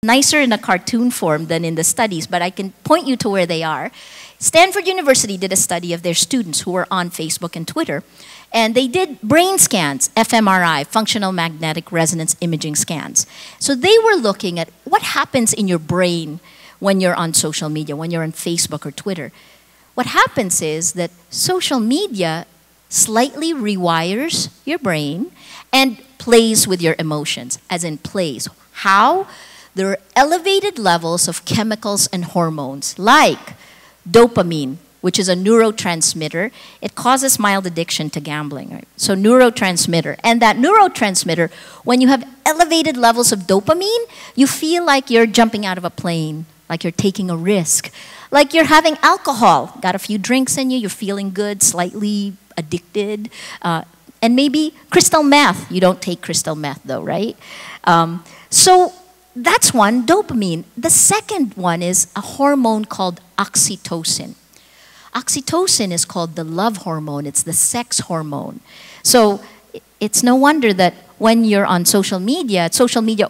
nicer in a cartoon form than in the studies, but I can point you to where they are. Stanford University did a study of their students who were on Facebook and Twitter, and they did brain scans, fMRI, functional magnetic resonance imaging scans. So they were looking at what happens in your brain when you're on social media, when you're on Facebook or Twitter. What happens is that social media slightly rewires your brain and plays with your emotions, as in plays. How? There are elevated levels of chemicals and hormones like dopamine, which is a neurotransmitter. It causes mild addiction to gambling. Right? So neurotransmitter. And that neurotransmitter, when you have elevated levels of dopamine, you feel like you're jumping out of a plane, like you're taking a risk, like you're having alcohol. Got a few drinks in you, you're feeling good, slightly addicted. And maybe crystal meth. You don't take crystal meth though, right? So that's one, dopamine. The second one is a hormone called oxytocin. Oxytocin is called the love hormone. It's the sex hormone. So it's no wonder that when you're on social media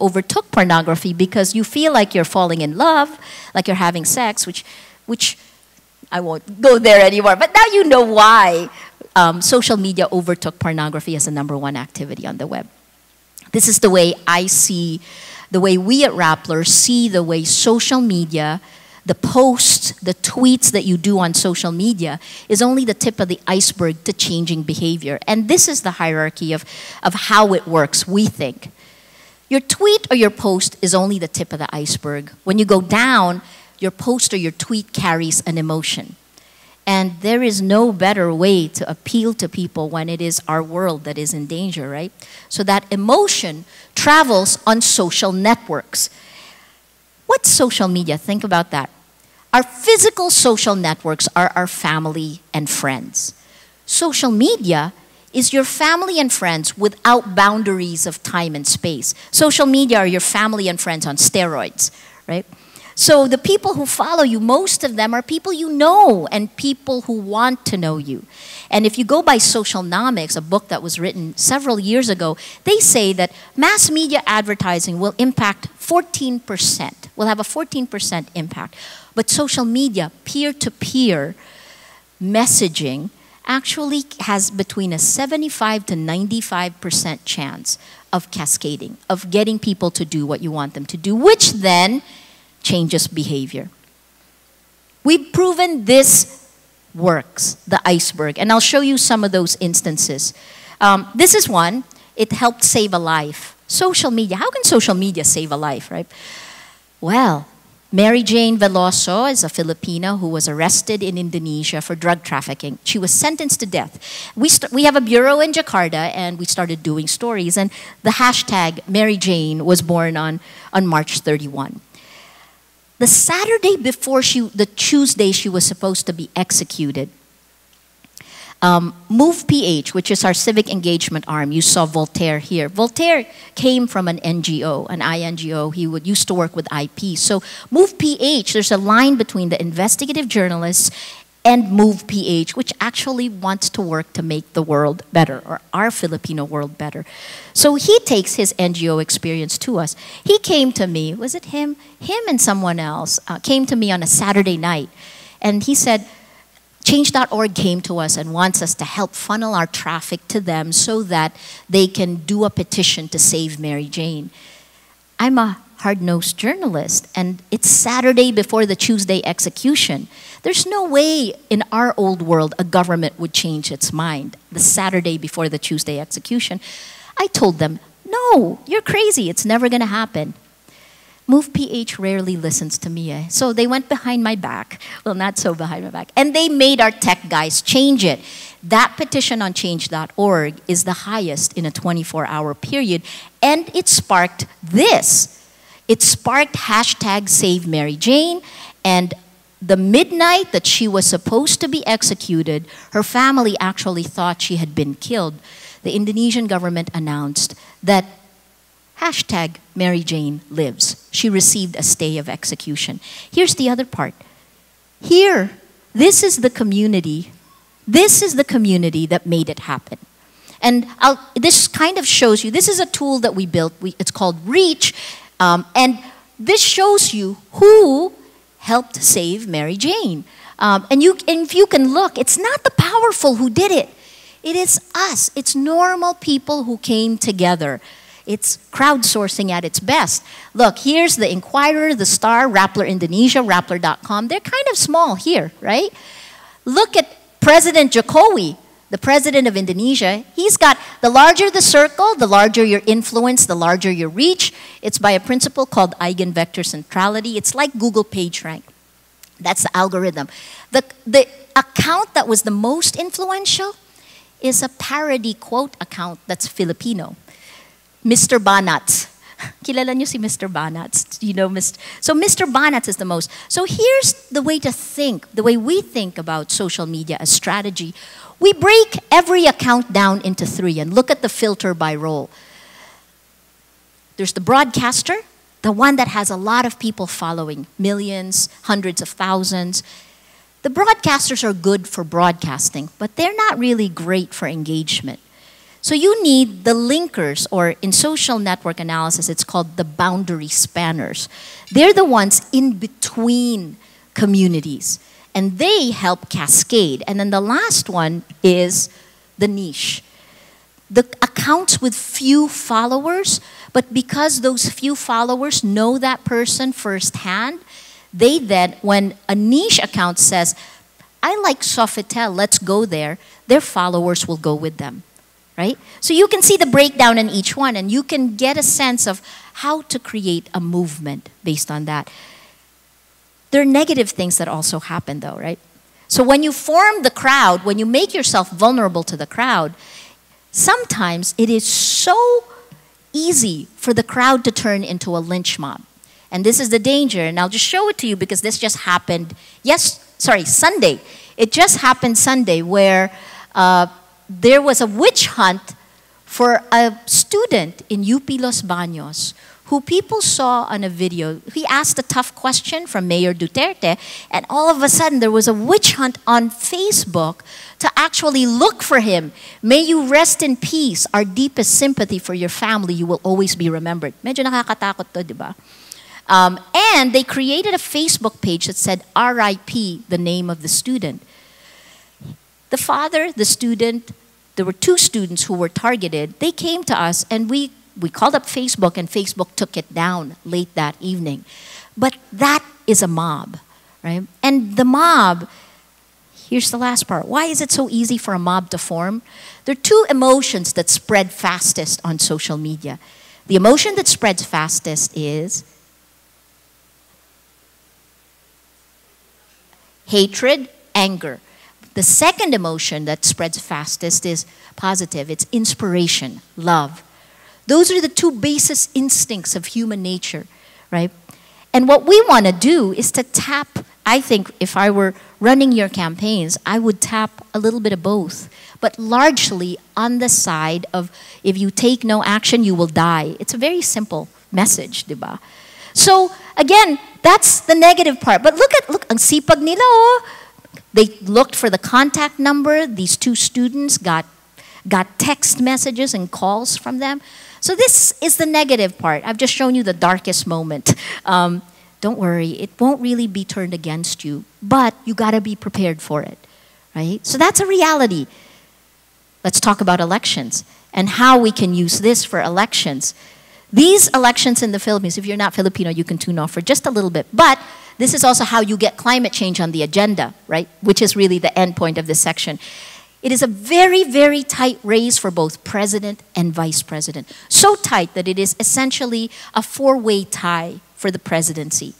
overtook pornography because you feel like you're falling in love, like you're having sex, which I won't go there anymore. But now you know why social media overtook pornography as the #1 activity on the web. This is the way I see, the way we at Rappler see the way social media, the posts, the tweets that you do on social media is only the tip of the iceberg to changing behavior. And this is the hierarchy of how it works, we think. Your tweet or your post is only the tip of the iceberg. When you go down, your post or your tweet carries an emotion. And there is no better way to appeal to people when it is our world that is in danger, right? So that emotion travels on social networks. What's social media? Think about that. Our physical social networks are our family and friends. Social media is your family and friends without boundaries of time and space. Social media are your family and friends on steroids, right? So the people who follow you, most of them are people you know and people who want to know you. And if you go by Socialnomics, a book that was written several years ago, they say that mass media advertising will impact 14%, will have a 14% impact. But social media, peer-to-peer messaging, actually has between a 75 to 95% chance of cascading, of getting people to do what you want them to do, which then changes behavior. We've proven this works, the iceberg, and I'll show you some of those instances. This is one. It helped save a life. Social media. How can social media save a life, right? Well, Mary Jane Veloso is a Filipino who was arrested in Indonesia for drug trafficking. She was sentenced to death. We have a bureau in Jakarta, and we started doing stories, and the hashtag Mary Jane was born on March 31. The Saturday before the Tuesday she was supposed to be executed, Move PH, which is our civic engagement arm, you saw Voltaire here. Voltaire came from an NGO, an INGO. He used to work with IP. So Move PH, there's a line between the investigative journalists and Move PH, which actually wants to work to make the world better, or our Filipino world better. So he takes his NGO experience to us. He came to me, was it him? Him and someone else came to me on a Saturday night, and he said, Change.org came to us and wants us to help funnel our traffic to them so that they can do a petition to save Mary Jane. I'm a hard-nosed journalist, and it's Saturday before the Tuesday execution. There's no way in our old world a government would change its mind the Saturday before the Tuesday execution. I told them, no, you're crazy. It's never going to happen. Move PH rarely listens to me. So they went behind my back. Well, not so behind my back. And they made our tech guys change it. That petition on change.org is the highest in a 24-hour period. And it sparked this. It sparked hashtag Save Mary Jane. And the midnight that she was supposed to be executed, her family actually thought she had been killed. The Indonesian government announced that hashtag Mary Jane lives. She received a stay of execution. Here's the other part. Here, this is the community. This is the community that made it happen. And this kind of shows you, this is a tool that we built. It's called Reach. And this shows you who helped save Mary Jane. And if you can look, it's not the powerful who did it. It is us. It's normal people who came together. It's crowdsourcing at its best. Look, here's the Inquirer, the Star, Rappler Indonesia, Rappler.com. They're kind of small here, right? Look at President Jokowi, the president of Indonesia. He's got, the larger the circle, the larger your influence, the larger your reach. It's by a principle called eigenvector centrality. It's like Google PageRank. That's the algorithm. The account that was the most influential is a parody quote account that's Filipino. Mr. Banat. Kilala niyo si Mr. Banat? You know, so Mr. Banat is the most. So here's the way to think, the way we think about social media as strategy. We break every account down into 3 and look at the filter by role. There's the broadcaster, the one that has a lot of people following, millions, hundreds of thousands. The broadcasters are good for broadcasting, but they're not really great for engagement. So you need the linkers, or in social network analysis, it's called the boundary spanners. They're the ones in between communities, and they help cascade. And then the last one is the niche. The accounts with few followers, but because those few followers know that person firsthand, they then, when a niche account says, I like Sofitel, let's go there, their followers will go with them. Right? So you can see the breakdown in each one, and you can get a sense of how to create a movement based on that. There are negative things that also happen though, right? So when you form the crowd, when you make yourself vulnerable to the crowd, sometimes it is so easy for the crowd to turn into a lynch mob. And this is the danger, and I'll just show it to you because this just happened, Sunday. It just happened Sunday where there was a witch hunt for a student in UP Los Baños who people saw on a video. He asked a tough question from Mayor Duterte, and all of a sudden there was a witch hunt on Facebook to actually look for him. May you rest in peace. Our deepest sympathy for your family. You will always be remembered. Medyo nakakatakot to, di ba? And they created a Facebook page that said RIP, the name of the student. The father, the student, there were 2 students who were targeted. They came to us and we called up Facebook, and Facebook took it down late that evening. But that is a mob, right? And the mob, here's the last part. Why is it so easy for a mob to form? There are 2 emotions that spread fastest on social media. The emotion that spreads fastest is hatred, anger. The second emotion that spreads fastest is positive. It's inspiration, love. Those are the 2 basis instincts of human nature, right? And what we want to do is to tap, I think if I were running your campaigns, I would tap a little bit of both, but largely on the side of if you take no action, you will die. It's a very simple message, diba? So again, that's the negative part. But look, ang sipag nila, oh. They looked for the contact number. These 2 students got text messages and calls from them. So this is the negative part. I've just shown you the darkest moment. Don't worry, it won't really be turned against you, but you gotta be prepared for it, right? So that's a reality. Let's talk about elections and how we can use this for elections. These elections in the Philippines, if you're not Filipino, you can tune off for just a little bit, but this is also how you get climate change on the agenda, right? Which is really the end point of this section. It is a very, very tight race for both president and vice president. So tight that it is essentially a 4-way tie for the presidency.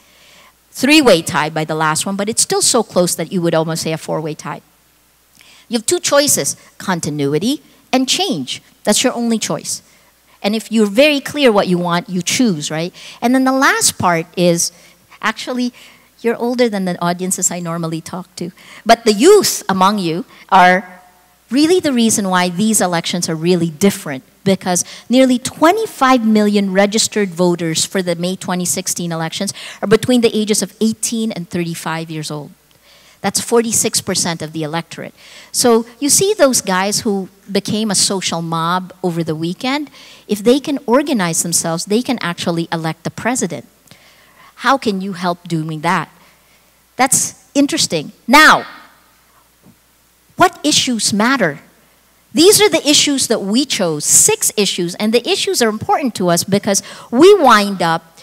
3-way tie by the last one, but it's still so close that you would almost say a 4-way tie. You have 2 choices, continuity and change. That's your only choice. And if you're very clear what you want, you choose, right? And then the last part is, actually, you're older than the audiences I normally talk to. But the youth among you are really the reason why these elections are really different, because nearly 25 million registered voters for the May 2016 elections are between the ages of 18 and 35 years old. That's 46% of the electorate. So you see those guys who became a social mob over the weekend, if they can organize themselves, they can actually elect the president, How can you help doing that? That's interesting. Now, what issues matter? These are the issues that we chose, 6 issues, and the issues are important to us because we wound up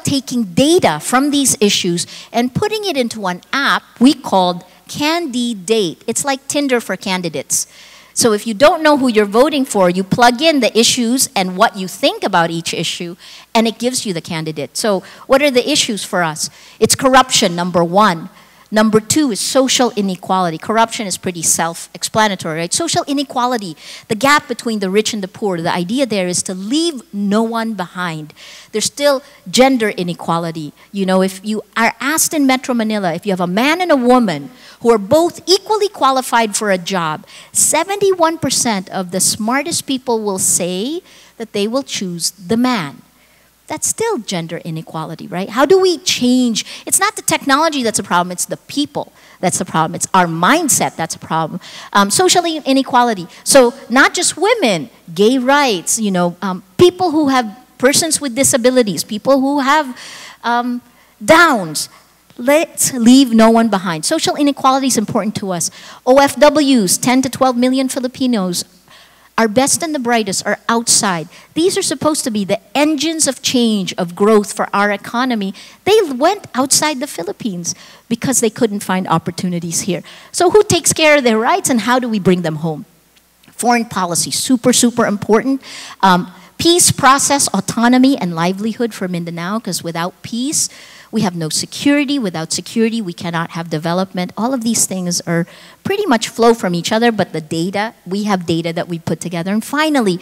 taking data from these issues and putting it into an app we called Candidate. It's like Tinder for candidates. So if you don't know who you're voting for, you plug in the issues and what you think about each issue, and it gives you the candidate. So what are the issues for us? It's corruption, number 1. Number 2 is social inequality. Corruption is pretty self-explanatory, right? Social inequality, the gap between the rich and the poor. The idea there is to leave no one behind. There's still gender inequality. You know, if you are asked in Metro Manila, if you have a man and a woman who are both equally qualified for a job, 71% of the smartest people will say that they will choose the man. That's still gender inequality, right? How do we change? It's not the technology that's a problem, it's the people that's the problem. It's our mindset that's a problem. Social inequality. So not just women, gay rights, you know, people who have persons with disabilities, people who have Downs. Let's leave no one behind. Social inequality is important to us. OFWs, 10 to 12 million Filipinos, our best and the brightest are outside. These are supposed to be the engines of change, of growth for our economy. They went outside the Philippines because they couldn't find opportunities here. So who takes care of their rights and how do we bring them home? Foreign policy, super, super important. Peace, process, autonomy, and livelihood for Mindanao, because without peace, we have no security. Without security, we cannot have development. All of these things are pretty much flow from each other, but the data, we have data that we put together. And finally,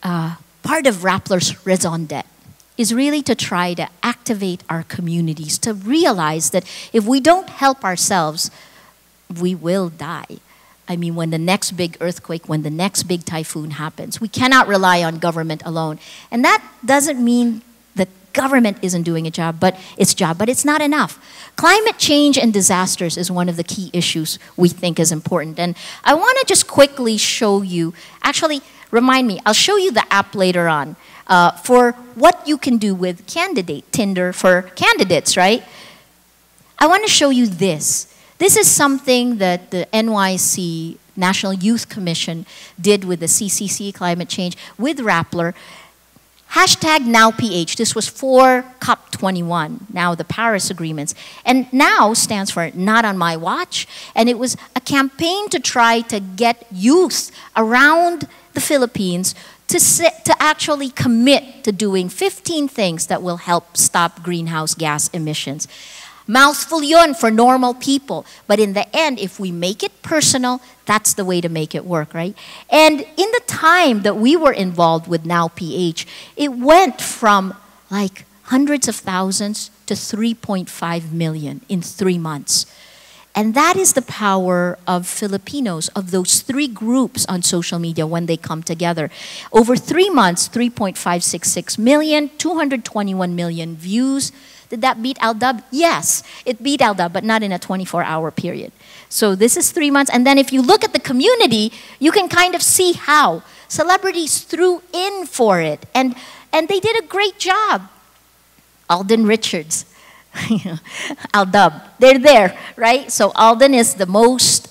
part of Rappler's raison d'etre is really to try to activate our communities, to realize that if we don't help ourselves, we will die. I mean, when the next big earthquake, when the next big typhoon happens, we cannot rely on government alone. And that doesn't mean that government isn't doing its job, but it's not enough. Climate change and disasters is one of the key issues we think is important. And I want to just quickly show you, actually, remind me, I'll show you the app later on for what you can do with Candidate, Tinder for candidates, right? I want to show you this. This is something that the NYC, National Youth Commission, did with the CCC, climate change, with Rappler. Hashtag NowPH, this was for COP21, now the Paris Agreements. And NOW stands for Not on My Watch. And it was a campaign to try to get youth around the Philippines to actually commit to doing 15 things that will help stop greenhouse gas emissions. Mouthful yun for normal people. But in the end, if we make it personal, that's the way to make it work, right? And in the time that we were involved with NowPH, it went from like hundreds of thousands to 3.5 million in 3 months. And that is the power of Filipinos, of those 3 groups on social media when they come together. Over 3 months, 3.566 million, 221 million views. Did that beat Aldab? Yes, it beat Aldab, but not in a 24-hour period. So this is 3 months. And then if you look at the community, you can kind of see how celebrities threw in for it. And they did a great job. Alden Richards, Aldab, they're there, right? So Alden is the most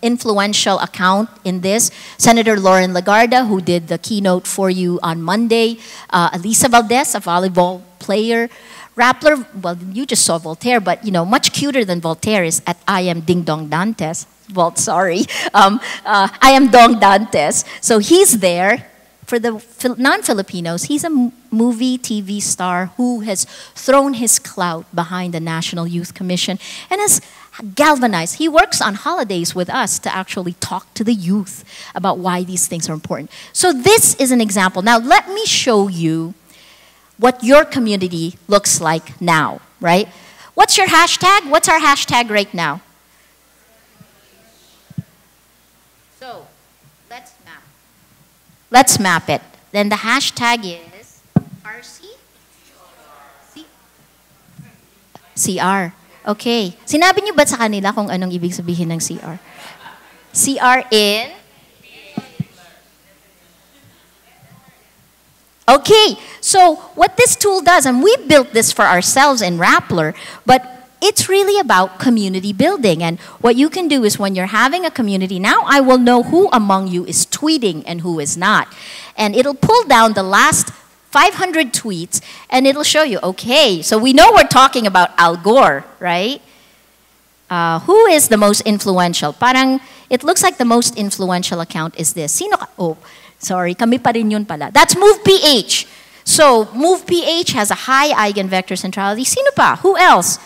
influential account in this. Senator Lauren Legarda, who did the keynote for you on Monday. Elisa Valdez, a volleyball player. Rappler, well, you just saw Voltaire, but, you know, much cuter than Voltaire is at I Am Ding Dong Dantes. Well, sorry. I Am Dong Dantes. So he's there. For the non-Filipinos, he's a movie, TV star who has thrown his clout behind the National Youth Commission and has galvanized. He works on holidays with us to actually talk to the youth about why these things are important. So this is an example. Now, let me show you what your community looks like now, right? What's your hashtag? What's our hashtag right now? So, let's map it. Then the hashtag is RC? CR. Okay. Sinabi niyo ba sa kanila kung anong ibig sabihin ng CR? CR in? Okay, so what this tool does, and we built this for ourselves in Rappler, but it's really about community building. And what you can do is when you're having a community, now I will know who among you is tweeting and who is not. And it'll pull down the last 500 tweets, and it'll show you, okay, so we know we're talking about Al Gore, right? Who is the most influential? Parang, it looks like the most influential account is this. Sino ka? Oh, sorry, kami pa rin yun pala. That's MovePH. So, MovePH has a high eigenvector centrality. Sino pa? Who else?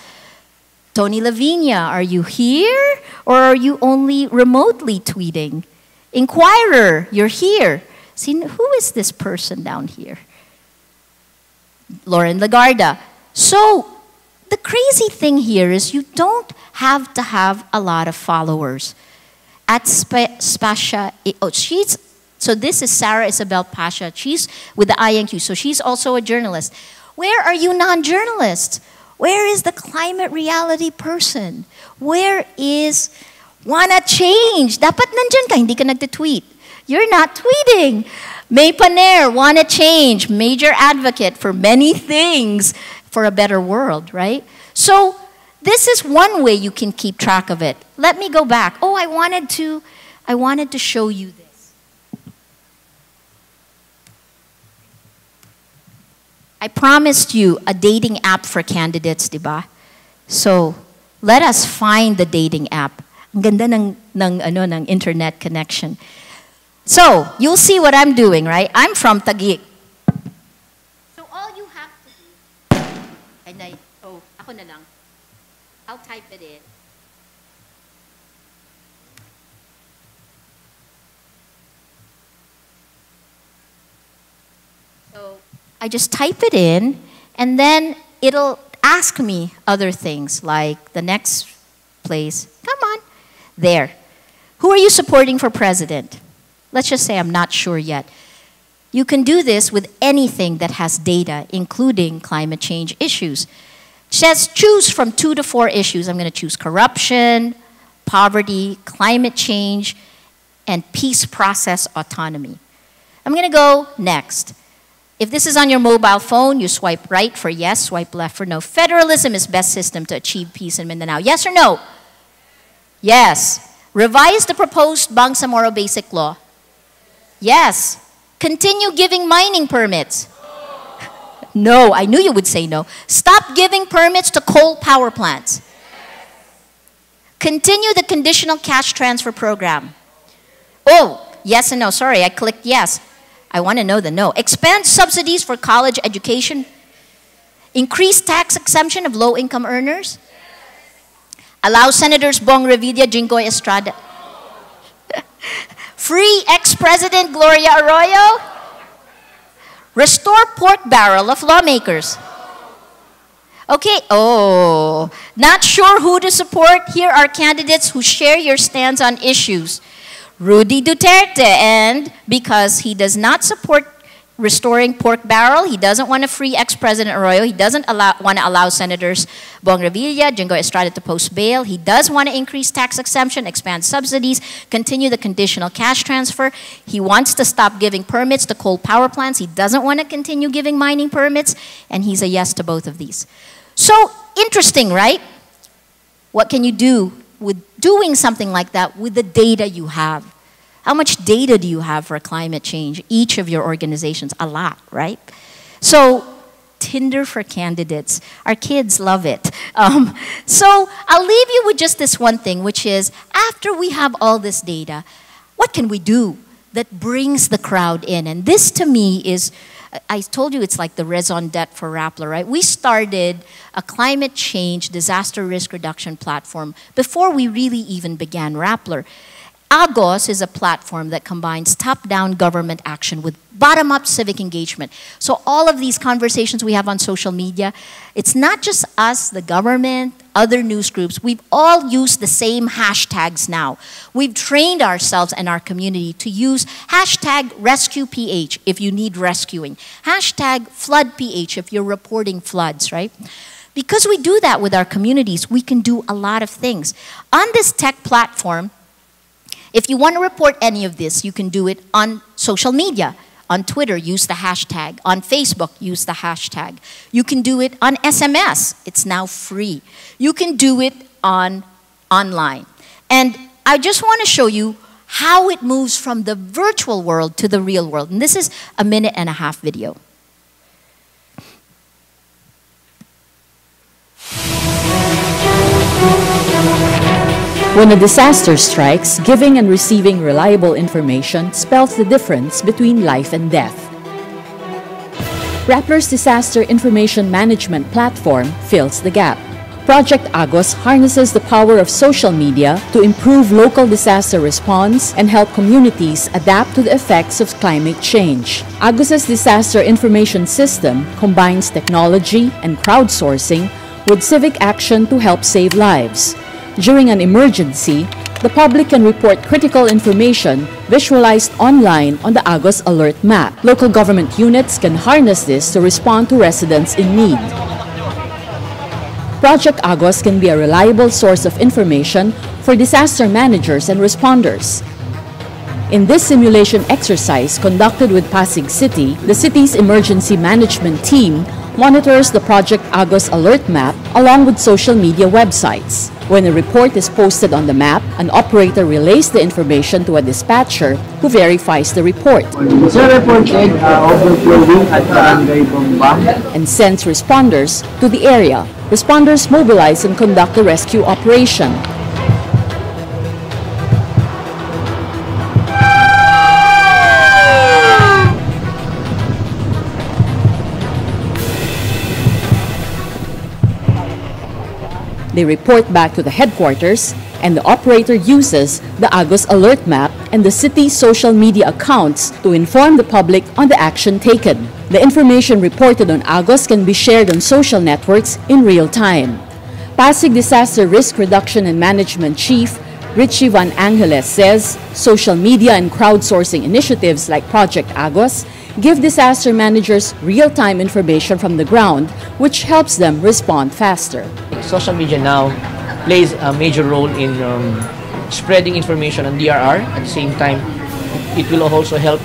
Tony Lavinia, are you here? Or are you only remotely tweeting? Inquirer, you're here. Sino, who is this person down here? Lauren Lagarda. So, the crazy thing here is you don't have to have a lot of followers. At Spasha, oh, so this is Sarah Isabel Pasha. She's with the INQ, so she's also a journalist. Where are you non-journalists? Where is the climate reality person? Where is wanna change? Dapat nandyan ka, hindi ka nagtitweet. You're not tweeting. May Paner, wanna change, major advocate for many things for a better world, right? So this is one way you can keep track of it. Let me go back. Oh, I wanted to show you this. I promised you a dating app for candidates, diba? So let us find the dating app. Ang ganda ng internet connection. So, you'll see what I'm doing, right? I'm from Taguig. So all you have to do, and ako na lang. I'll type it in. So I just type it in, and then it'll ask me other things, like the next place. Come on. There. Who are you supporting for president? Let's just say I'm not sure yet. You can do this with anything that has data, including climate change issues. It says choose from 2 to 4 issues. I'm going to choose corruption, poverty, climate change, and peace process autonomy. I'm going to go next. If this is on your mobile phone, you swipe right for yes, swipe left for no. Federalism is best system to achieve peace in Mindanao. Yes or no? Yes. Revise the proposed Bangsamoro Basic Law. Yes. Continue giving mining permits. No, I knew you would say no. Stop giving permits to coal power plants. Continue the conditional cash transfer program. Oh, yes and no. Sorry, I clicked yes. I want to know the no. Expand subsidies for college education. Increase tax exemption of low-income earners. Allow Senators Bong Revilla, Jinggoy Estrada. Free ex-President Gloria Arroyo. Restore pork barrel of lawmakers. Okay, oh, not sure who to support? Here are candidates who share your stance on issues. Rudy Duterte, and because he does not support restoring pork barrel, he doesn't want to free ex-President Arroyo, he doesn't want to allow Senators Bong Revilla, Jinggoy Estrada to post bail, he does want to increase tax exemption, expand subsidies, continue the conditional cash transfer, he wants to stop giving permits to coal power plants, he doesn't want to continue giving mining permits, and he's a yes to both of these. So, interesting, right? What can you do with doing something like that with the data you have? How much data do you have for climate change? Each of your organizations, a lot, right? So, Tinder for candidates. Our kids love it. So, I'll leave you with just this one thing, which is, after we have all this data, what can we do that brings the crowd in? And this, to me, is, I told you it's like the raison d'etre for Rappler, right? We started a climate change disaster risk reduction platform before we really even began Rappler. AGOS is a platform that combines top-down government action with bottom-up civic engagement. So all of these conversations we have on social media, it's not just us, the government, other news groups. We've all used the same hashtags now. We've trained ourselves and our community to use hashtag RescuePH if you need rescuing. Hashtag FloodPH if you're reporting floods, right? Because we do that with our communities, we can do a lot of things. On this tech platform, if you want to report any of this, you can do it on social media, On Twitter, use the hashtag. On Facebook, use the hashtag. You can do it on SMS. It's now free. You can do it online. And I just want to show you how it moves from the virtual world to the real world. And this is a 1.5-minute video. When a disaster strikes, giving and receiving reliable information spells the difference between life and death. Rappler's Disaster Information Management Platform fills the gap. Project Agos harnesses the power of social media to improve local disaster response and help communities adapt to the effects of climate change. Agos's disaster information system combines technology and crowdsourcing with civic action to help save lives. During an emergency, the public can report critical information visualized online on the Agos Alert Map. Local government units can harness this to respond to residents in need. Project Agos can be a reliable source of information for disaster managers and responders. In this simulation exercise conducted with Pasig City, the city's emergency management team monitors the Project Agos Alert Map along with social media websites. When a report is posted on the map, an operator relays the information to a dispatcher who verifies the report and sends responders to the area. Responders mobilize and conduct the rescue operation. They report back to the headquarters, and the operator uses the Agos Alert Map and the city's social media accounts to inform the public on the action taken. The information reported on Agos can be shared on social networks in real time. Pasig Disaster Risk Reduction and Management Chief Richie Van Angeles says social media and crowdsourcing initiatives like Project Agos give disaster managers real-time information from the ground, which helps them respond faster. Social media now plays a major role in spreading information on DRR. At the same time, it will also help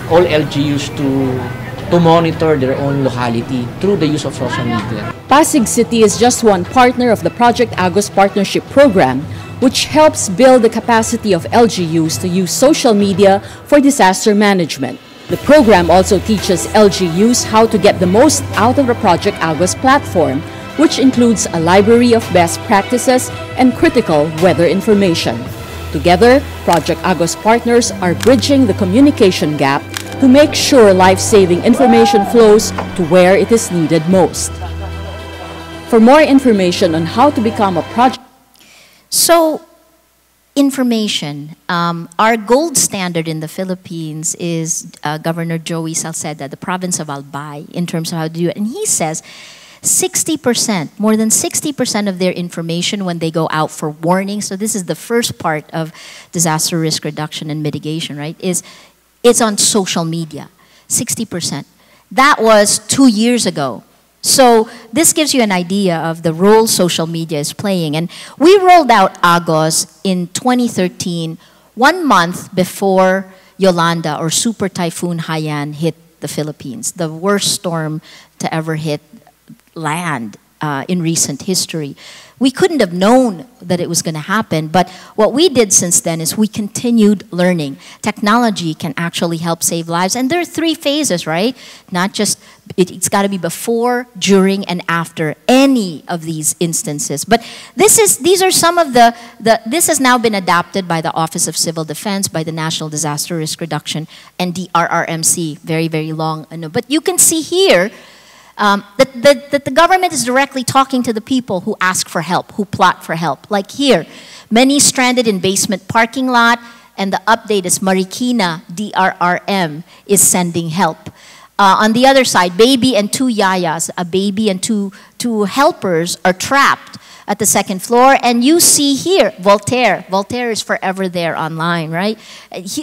all LGUs to monitor their own locality through the use of social media. Pasig City is just one partner of the Project Agos Partnership Program, which helps build the capacity of LGUs to use social media for disaster management. The program also teaches LGUs how to get the most out of the Project Agos platform, which includes a library of best practices and critical weather information. Together, Project Agos partners are bridging the communication gap to make sure life-saving information flows to where it is needed most. For more information on how to become a project... So, information. Our gold standard in the Philippines is Governor Joey Salceda, the province of Albay, in terms of how to do it. And he says 60%, more than 60% of their information when they go out for warning, so this is the first part of disaster risk reduction and mitigation, right, it's on social media, 60%. That was 2 years ago. So this gives you an idea of the role social media is playing. And we rolled out Agos in 2013, 1 month before Yolanda or Super Typhoon Haiyan hit the Philippines, the worst storm to ever hit land in recent history. We couldn't have known that it was going to happen, but what we did since then is we continued learning. Technology can actually help save lives, and there are 3 phases, right? Not just, it's got to be before, during, and after any of these instances. But these are some of this has now been adapted by the Office of Civil Defense, by the National Disaster Risk Reduction, and DRRMC, very, very long. But you can see here, that the government is directly talking to the people who ask for help, who plot for help. Like here, many stranded in basement parking lot, and the update is Marikina DRRM is sending help. On the other side, baby and 2 yayas, a baby and two helpers are trapped at the 2nd floor. And you see here, Voltaire. Voltaire is forever there online, right?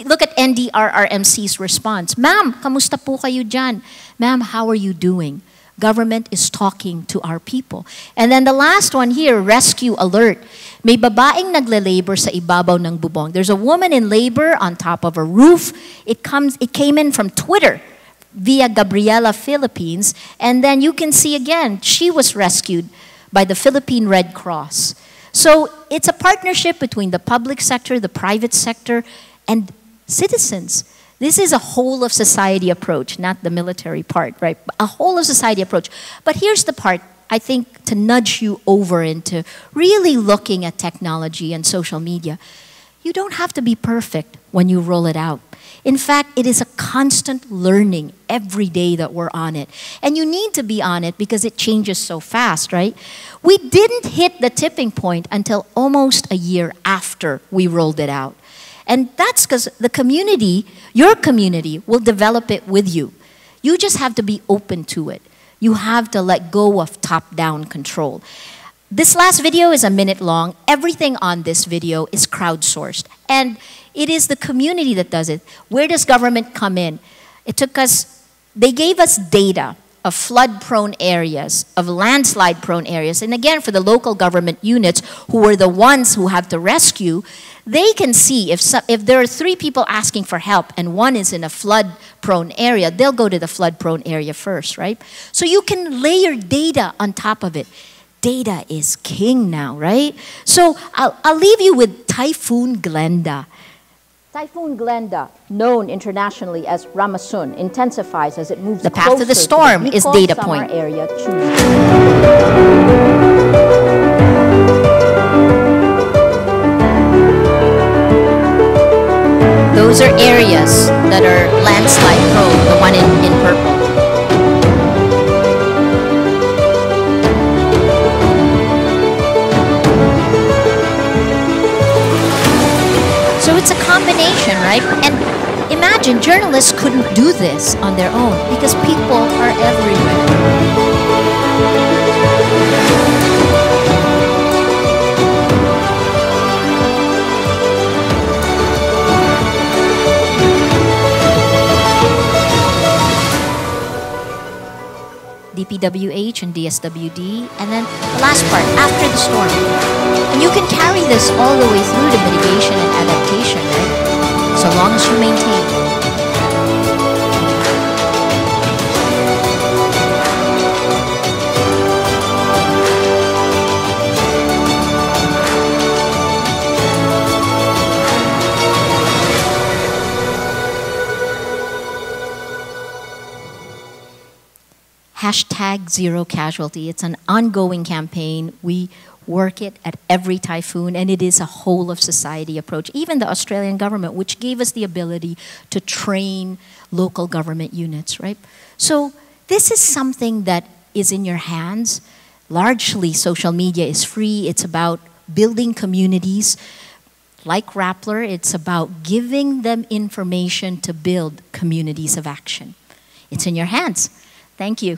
Look at NDRRMC's response. Ma'am, kamusta po kayo dyan? Ma'am, how are you doing? government is talking to our people. And then the last one here, rescue alert. May babaeng nagle-labor sa ibabaw ng bubong. There's a woman in labor on top of a roof. It came in from Twitter via Gabriela Philippines. And then you can see again, she was rescued by the Philippine Red Cross. So it's a partnership between the public sector, the private sector, and citizens. This is a whole of society approach, not the military part, right? A whole of society approach. But here's the part, I think, to nudge you over into really looking at technology and social media. You don't have to be perfect when you roll it out. In fact, it is a constant learning every day that we're on it. And you need to be on it because it changes so fast, right? We didn't hit the tipping point until almost a year after we rolled it out. And that's because the community, your community, will develop it with you. You just have to be open to it. You have to let go of top-down control. This last video is a minute long. Everything on this video is crowdsourced. And it is the community that does it. Where does government come in? They gave us data of flood-prone areas, of landslide-prone areas. And again, for the local government units, who are the ones who have to rescue, they can see if there are 3 people asking for help and one is in a flood-prone area, they'll go to the flood-prone area first, right? So you can layer data on top of it. Data is king now, right? So I'll leave you with Typhoon Glenda. Typhoon Glenda, known internationally as Ramasun, intensifies as it moves the path to the storm is data point. Area Those are areas that are landslide prone, the one in purple. So it's a combination, right? And imagine journalists couldn't do this on their own because people are everywhere. DPWH and DSWD, and then the last part, after the storm. And you can carry this all the way through to mitigation and adaptation, right? So long as you maintain. #ZeroCasualty. It's an ongoing campaign. We work it at every typhoon, and it is a whole of society approach. Even the Australian government, which gave us the ability to train local government units, right? So this is something that is in your hands. Largely, social media is free. It's about building communities. Like Rappler, it's about giving them information to build communities of action. It's in your hands. Thank you.